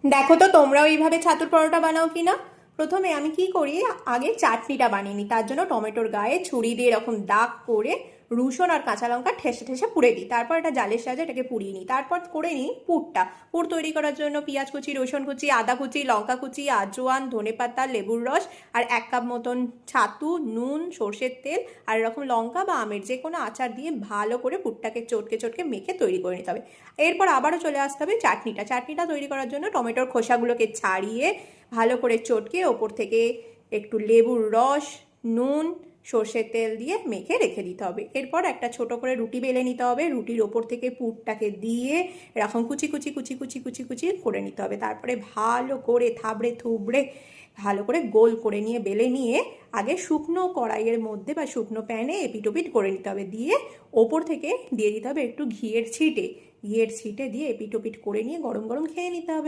দেখো তো তোমরাও এইভাবে ছাতুর পরোটা বানাও কি না। প্রথমে আমি কি করি, আগে চাটনিটা বানিয়ে নিই। তার জন্য টমেটোর গায়ে ছুরি দিয়ে এরকম দাগ করে রসুন আর কাঁচা লঙ্কা ঠেসে ঠেসে পুড়ে দিই। তারপর এটা জালের সাহায্যে এটাকে পুড়িয়ে নিই। তারপর করে নিই পুরটা। পুর তৈরি করার জন্য পেঁয়াজ কুচি, রসুন কুচি, আদা কুচি, লঙ্কা কুচি, আজওয়ান, ধনেপাতা, লেবুর রস আর 1 কাপ মতন ছাতু, নুন, সর্ষের তেল আর এরকম লঙ্কা বা আমের যে কোনো আচার দিয়ে ভালো করে পুরটাকে চটকে চটকে মেখে তৈরি করে নিতে হবে। এরপর আবারও চলে আসতে হবে চাটনিটা তৈরি করার জন্য টমেটোর খোসাগুলোকে ছাড়িয়ে ভালো করে চটকে ওপর থেকে একটু লেবুর রস, নুন, সর্ষের তেল দিয়ে মেখে রেখে দিতে হবে। এরপর একটা ছোট করে রুটি বেলে নিতে হবে। রুটির ওপর থেকে পুরটাকে দিয়ে এরকম কুচি কুচি কুচি কুচি কুচি কুচি করে নিতে হবে। তারপরে ভালো করে থাবড়ে থুবড়ে ভালো করে গোল করে নিয়ে বেলে নিয়ে আগে শুকনো কড়াইয়ের মধ্যে বা শুকনো প্যানে এপিটোপিট করে নিতে হবে। দিয়ে ওপর থেকে দিয়ে দিতে হবে একটু ঘিয়ের ছিটে দিয়ে এপিটোপিট করে নিয়ে গরম গরম খেয়ে নিতে হবে।